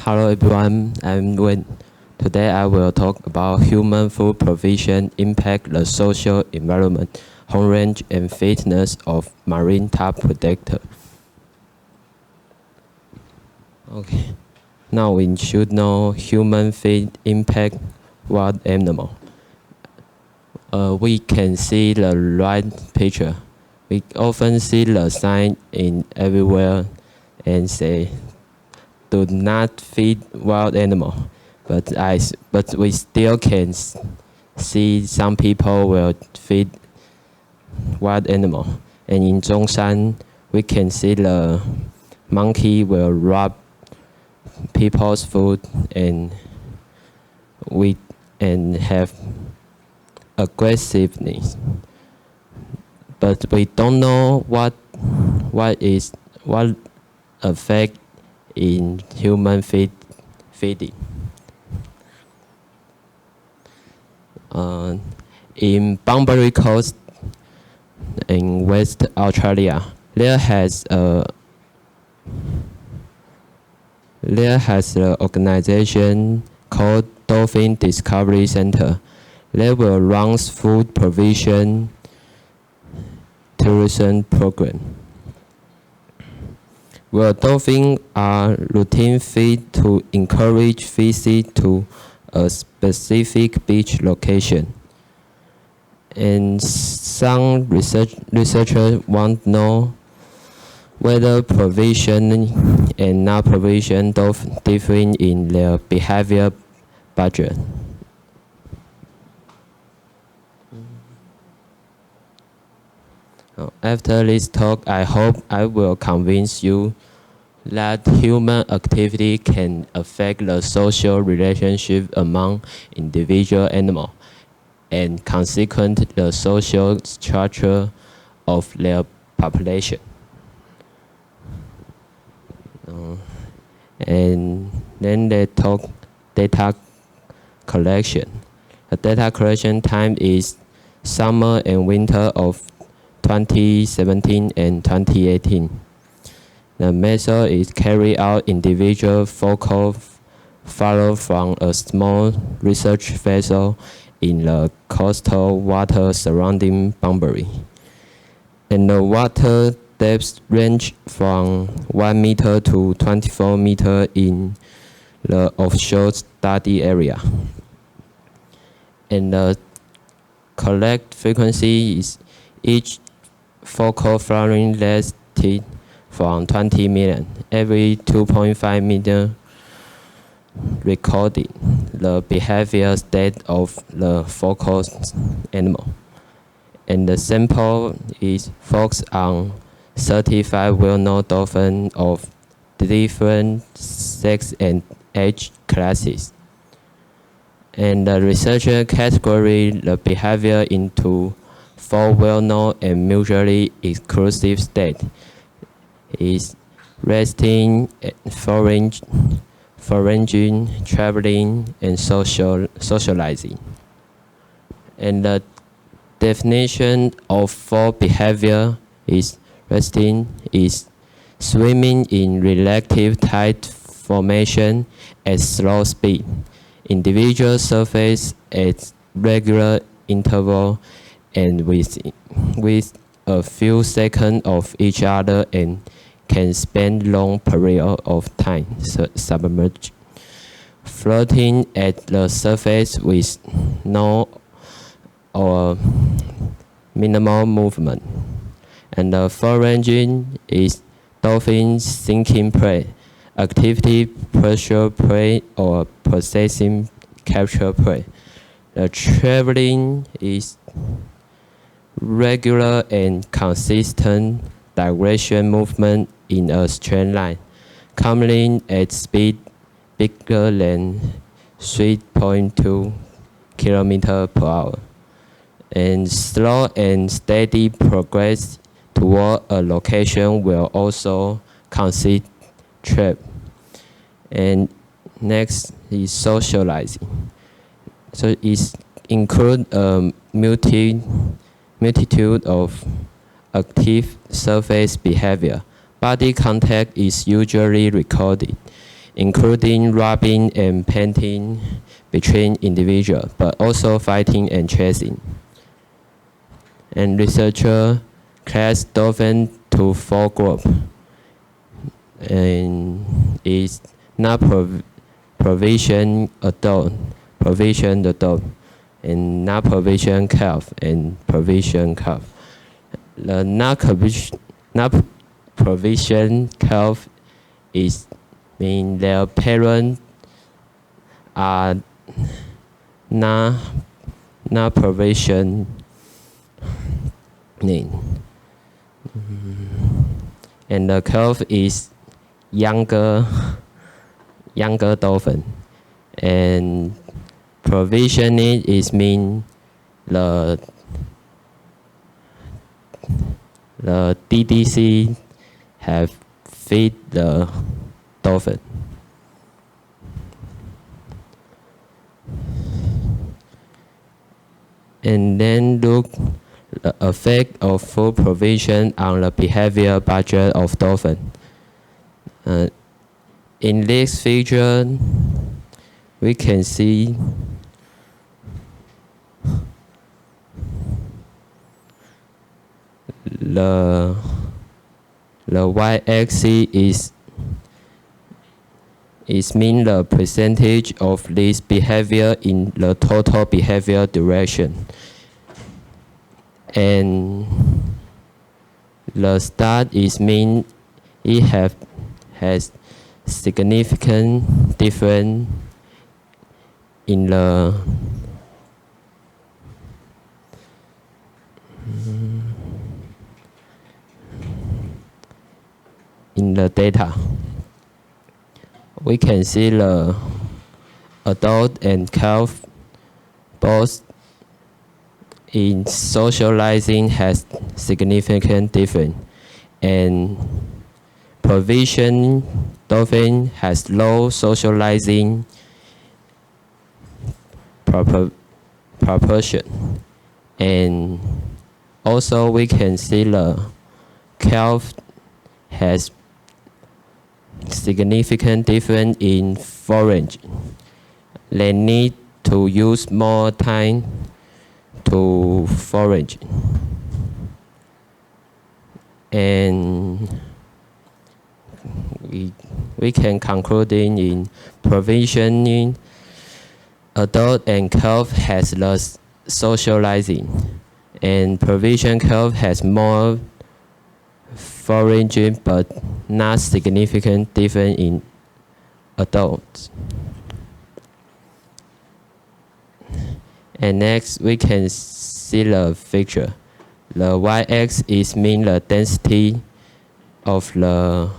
Hello everyone, I'm Wayne. Today I will talk about human food provision impact the social environment, home range and fitness of marine top predator. Okay, now we should know human feed impact wild animal. We can see the right picture. We often see the sign in everywhere and say, do not feed wild animal, but we still can see some people will feed wild animal. And in Zhongshan, we can see the monkey will rob people's food and have aggressiveness. But we don't know what affect in human feeding. In Bunbury Coast in West Australia, there has an organization called Dolphin Discovery Center. They will run food provision tourism program, where dolphins are routine fed to encourage visit to a specific beach location. And some researchers want to know whether provision and not provision differ in their behavior budget. After this talk, I hope I will convince you that human activity can affect the social relationship among individual animals and consequently the social structure of their population. And then they talk data collection. The data collection time is summer and winter of 2017 and 2018. The method is carried out individual focal follow from a small research vessel in the coastal water surrounding Bunbury. And the water depths range from 1 meter to 24 meters in the offshore study area. And the collect frequency is each focal flowering lasted from 20 million, every 2.5 million recording the behavior state of the focal animal. And the sample is focused on 35 well-known dolphins of different sex and age classes. And the researcher categorized the behavior into 4 well-known and mutually exclusive states: is resting, foraging, traveling, and socializing. And the definition of 4 behavior is resting, is swimming in relative tide formation at slow speed. Individual surface at regular interval and with a few seconds of each other and can spend long periods of time submerged. Floating at the surface with no or minimal movement. And the foraging is dolphins seeking prey, activity pressure prey or processing capture prey. The traveling is regular and consistent direction movement in a straight line, commonly at speed bigger than 3.2 km per hour. And slow and steady progress toward a location will also consider trap. And next is socializing. So it includes a multitude of active surface behavior. Body contact is usually recorded. including rubbing and panting between individuals, but also fighting and chasing. And researchers class dolphins to 4 groups, and is not provision adult, and not provision calf, and provision calf. The not provision calf is mean their parents are not provision name. And the calf is younger dolphin, and provisioning is mean the DDC have feed the dolphin. And then look the effect of food provision on the behavior budget of dolphin. In this figure, we can see the y-axis is mean the percentage of this behavior in the total behavior duration. And the start is mean it has significant difference in the data. We can see the adult and calf both in socializing has significant difference, and provision dolphin has low socializing proportion. And also we can see the calf has significant difference in forage. They need to use more time to forage. And we can conclude in provisioning, adult and calf has less socializing, and provision calf has more foraging but not significant difference in adults. And next we can see the figure. The y-axis is mean the density of the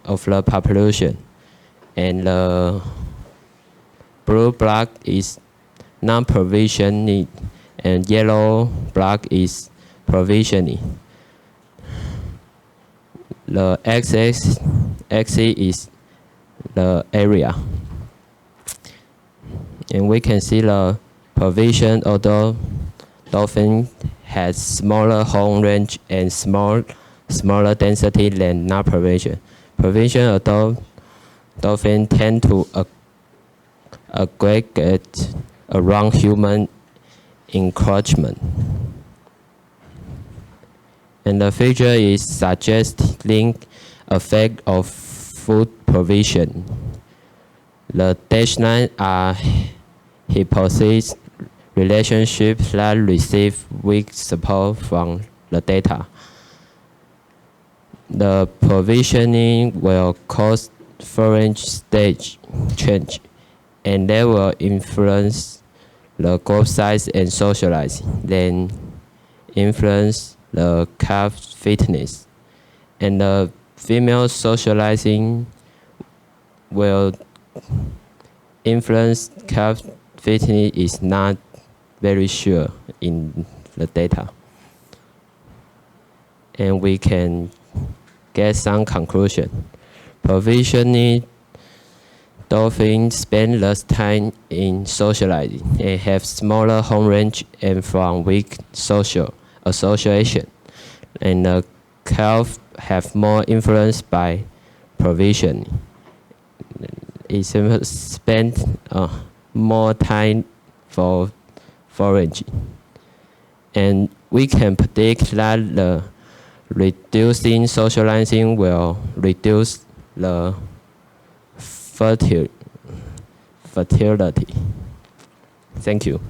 population, and the blue block is non-provisioning, and yellow block is provisioning. The x-axis is the area, and we can see the provision, although dolphin has smaller home range and smaller density than not provision. Provision adult dolphin tend to aggregate around human encroachment. And the figure is suggesting effect of food provision. The dashed lines are hypothesis relationships that receive weak support from the data. The provisioning will cause forage stage change, and they will influence the growth size and socializing, then influence the calf fitness. And the female socializing will influence calf fitness is not very sure in the data. And we can get some conclusion. Provisioning dolphins spend less time in socializing and have smaller home range and from weak social association. And the calf have more influence by provision. It spend more time for foraging. And we can predict that the reducing socializing will reduce the fertility. Thank you.